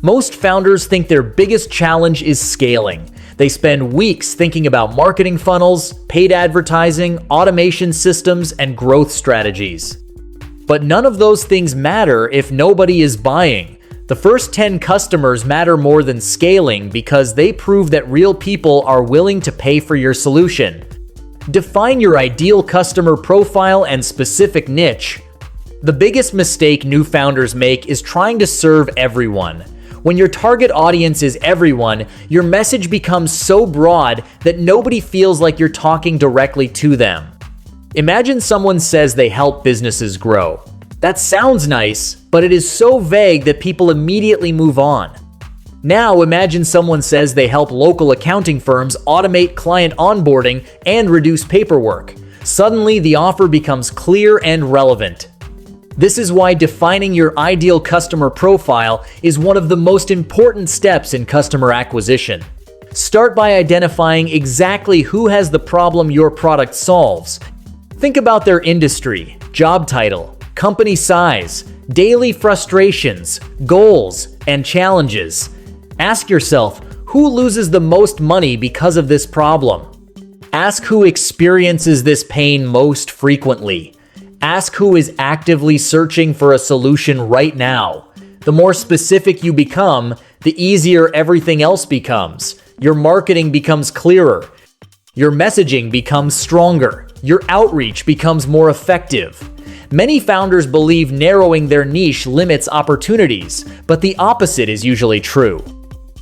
Most founders think their biggest challenge is scaling. They spend weeks thinking about marketing funnels, paid advertising, automation systems, and growth strategies. But none of those things matter if nobody is buying. The first 10 customers matter more than scaling because they prove that real people are willing to pay for your solution. Define your ideal customer profile and specific niche. The biggest mistake new founders make is trying to serve everyone. When your target audience is everyone, your message becomes so broad that nobody feels like you're talking directly to them. Imagine someone says they help businesses grow. That sounds nice, but it is so vague that people immediately move on. Now imagine someone says they help local accounting firms automate client onboarding and reduce paperwork. Suddenly, the offer becomes clear and relevant. This is why defining your ideal customer profile is one of the most important steps in customer acquisition. Start by identifying exactly who has the problem your product solves. Think about their industry, job title, company size, daily frustrations, goals, and challenges. Ask yourself, who loses the most money because of this problem? Ask who experiences this pain most frequently. Ask who is actively searching for a solution right now. The more specific you become, the easier everything else becomes. Your marketing becomes clearer. Your messaging becomes stronger. Your outreach becomes more effective. Many founders believe narrowing their niche limits opportunities, but the opposite is usually true.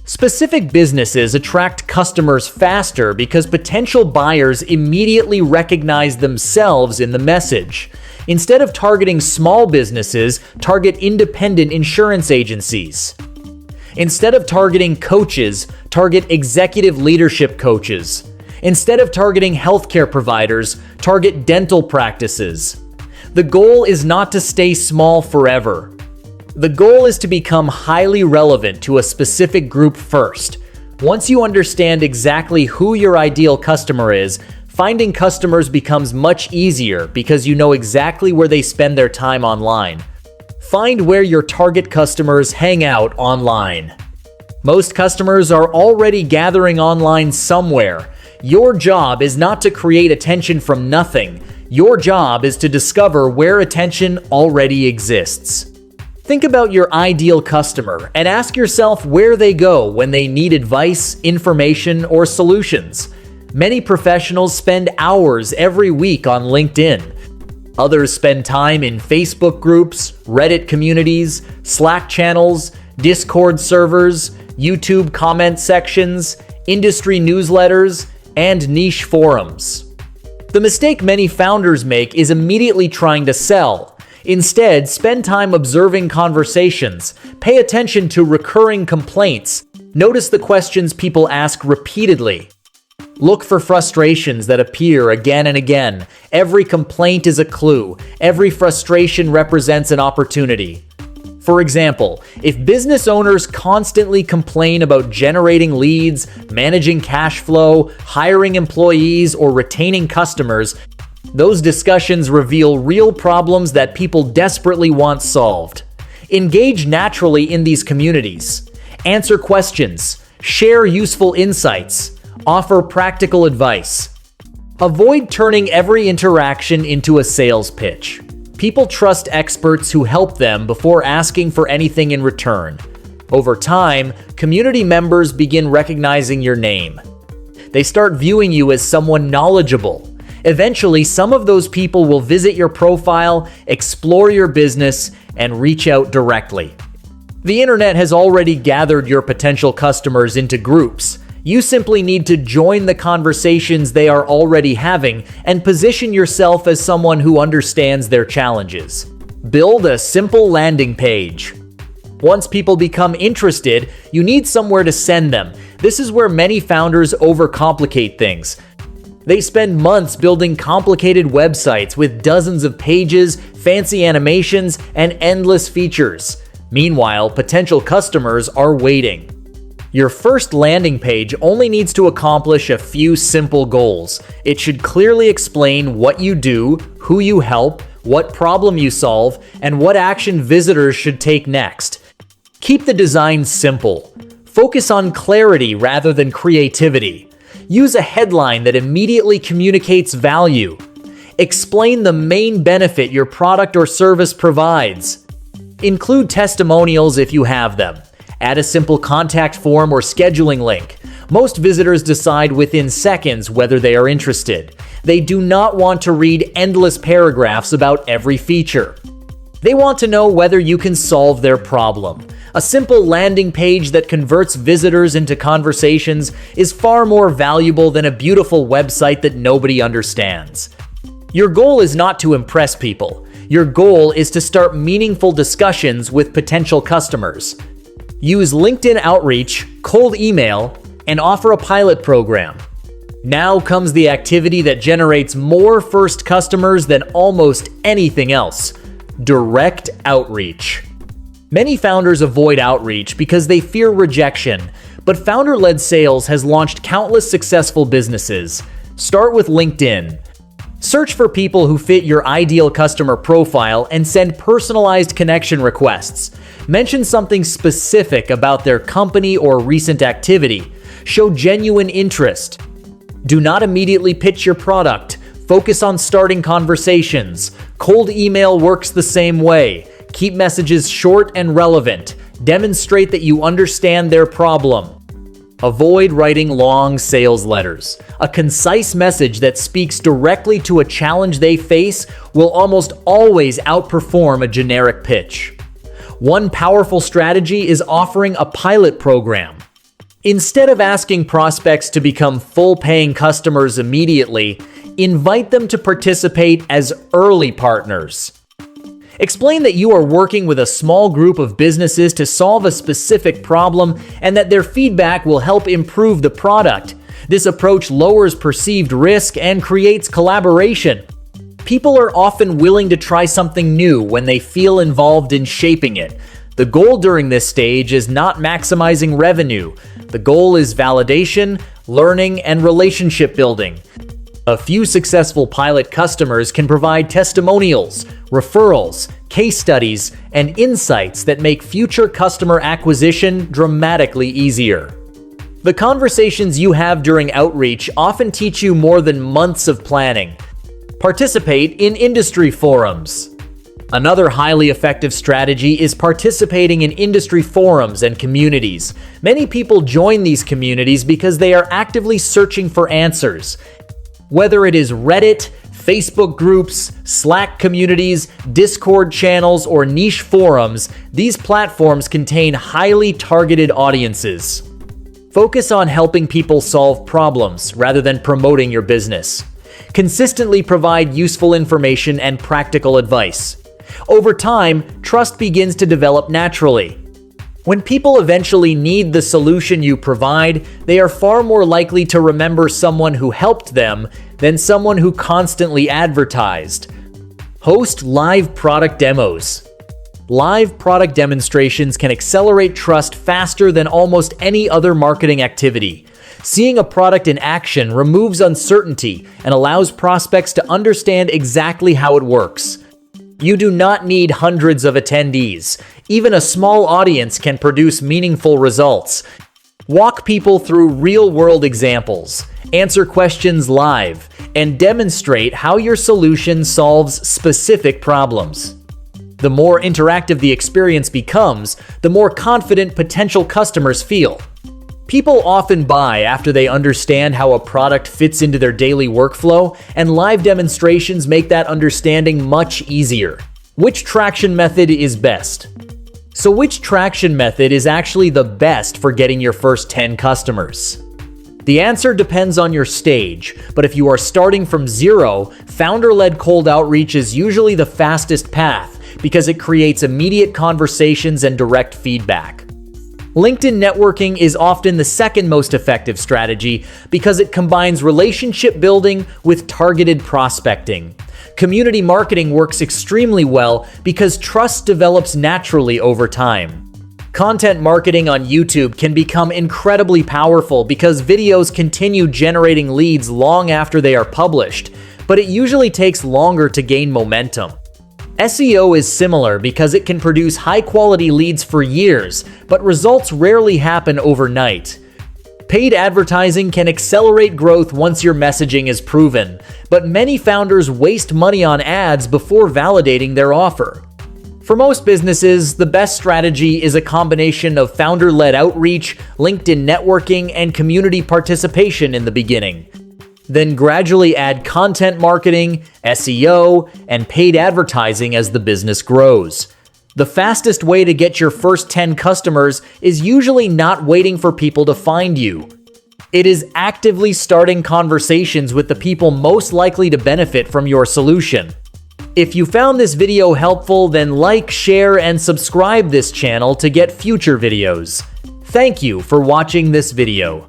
Specific businesses attract customers faster because potential buyers immediately recognize themselves in the message. Instead of targeting small businesses, target independent insurance agencies. Instead of targeting coaches, target executive leadership coaches. Instead of targeting healthcare providers, target dental practices. The goal is not to stay small forever. The goal is to become highly relevant to a specific group first. Once you understand exactly who your ideal customer is, finding customers becomes much easier because you know exactly where they spend their time online. Find where your target customers hang out online. Most customers are already gathering online somewhere. Your job is not to create attention from nothing. Your job is to discover where attention already exists. Think about your ideal customer and ask yourself where they go when they need advice, information, or solutions. Many professionals spend hours every week on LinkedIn. Others spend time in Facebook groups, Reddit communities, Slack channels, Discord servers, YouTube comment sections, industry newsletters, and niche forums. The mistake many founders make is immediately trying to sell. Instead, spend time observing conversations, pay attention to recurring complaints, notice the questions people ask repeatedly. Look for frustrations that appear again and again. Every complaint is a clue. Every frustration represents an opportunity. For example, if business owners constantly complain about generating leads, managing cash flow, hiring employees, or retaining customers, those discussions reveal real problems that people desperately want solved. Engage naturally in these communities. Answer questions. Share useful insights. Offer practical advice. Avoid turning every interaction into a sales pitch. People trust experts who help them before asking for anything in return. Over time, community members begin recognizing your name. They start viewing you as someone knowledgeable. Eventually, some of those people will visit your profile, explore your business, and reach out directly. The internet has already gathered your potential customers into groups. You simply need to join the conversations they are already having and position yourself as someone who understands their challenges. Build a simple landing page. Once people become interested, you need somewhere to send them. This is where many founders overcomplicate things. They spend months building complicated websites with dozens of pages, fancy animations, and endless features. Meanwhile, potential customers are waiting. Your first landing page only needs to accomplish a few simple goals. It should clearly explain what you do, who you help, what problem you solve, and what action visitors should take next. Keep the design simple. Focus on clarity rather than creativity. Use a headline that immediately communicates value. Explain the main benefit your product or service provides. Include testimonials if you have them. Add a simple contact form or scheduling link. Most visitors decide within seconds whether they are interested. They do not want to read endless paragraphs about every feature. They want to know whether you can solve their problem. A simple landing page that converts visitors into conversations is far more valuable than a beautiful website that nobody understands. Your goal is not to impress people. Your goal is to start meaningful discussions with potential customers. Use LinkedIn outreach, cold email, and offer a pilot program. Now comes the activity that generates more first customers than almost anything else: direct outreach. Many founders avoid outreach because they fear rejection, but founder-led sales has launched countless successful businesses. Start with LinkedIn. Search for people who fit your ideal customer profile and send personalized connection requests. Mention something specific about their company or recent activity. Show genuine interest. Do not immediately pitch your product. Focus on starting conversations. Cold email works the same way. Keep messages short and relevant. Demonstrate that you understand their problem. Avoid writing long sales letters. A concise message that speaks directly to a challenge they face will almost always outperform a generic pitch. One powerful strategy is offering a pilot program. Instead of asking prospects to become full-paying customers immediately, invite them to participate as early partners. Explain that you are working with a small group of businesses to solve a specific problem and that their feedback will help improve the product. This approach lowers perceived risk and creates collaboration. People are often willing to try something new when they feel involved in shaping it. The goal during this stage is not maximizing revenue. The goal is validation, learning, and relationship building. A few successful pilot customers can provide testimonials, referrals, case studies, and insights that make future customer acquisition dramatically easier. The conversations you have during outreach often teach you more than months of planning. Participate in industry forums. Another highly effective strategy is participating in industry forums and communities. Many people join these communities because they are actively searching for answers. Whether it is Reddit, Facebook groups, Slack communities, Discord channels, or niche forums, these platforms contain highly targeted audiences. Focus on helping people solve problems rather than promoting your business. Consistently provide useful information and practical advice. Over time, trust begins to develop naturally. When people eventually need the solution you provide, they are far more likely to remember someone who helped them than someone who constantly advertised. Host live product demos. Live product demonstrations can accelerate trust faster than almost any other marketing activity. Seeing a product in action removes uncertainty and allows prospects to understand exactly how it works. You do not need hundreds of attendees. Even a small audience can produce meaningful results. Walk people through real-world examples, answer questions live, and demonstrate how your solution solves specific problems. The more interactive the experience becomes, the more confident potential customers feel. People often buy after they understand how a product fits into their daily workflow, and live demonstrations make that understanding much easier. Which traction method is best? So which traction method is actually the best for getting your first 10 customers? The answer depends on your stage, but if you are starting from zero, founder-led cold outreach is usually the fastest path because it creates immediate conversations and direct feedback. LinkedIn networking is often the second most effective strategy because it combines relationship building with targeted prospecting. Community marketing works extremely well because trust develops naturally over time. Content marketing on YouTube can become incredibly powerful because videos continue generating leads long after they are published, but it usually takes longer to gain momentum. SEO is similar because it can produce high-quality leads for years, but results rarely happen overnight. Paid advertising can accelerate growth once your messaging is proven, but many founders waste money on ads before validating their offer. For most businesses, the best strategy is a combination of founder-led outreach, LinkedIn networking, and community participation in the beginning. Then gradually add content marketing, SEO, and paid advertising as the business grows. The fastest way to get your first 10 customers is usually not waiting for people to find you. It is actively starting conversations with the people most likely to benefit from your solution. If you found this video helpful, then like, share, and subscribe this channel to get future videos. Thank you for watching this video.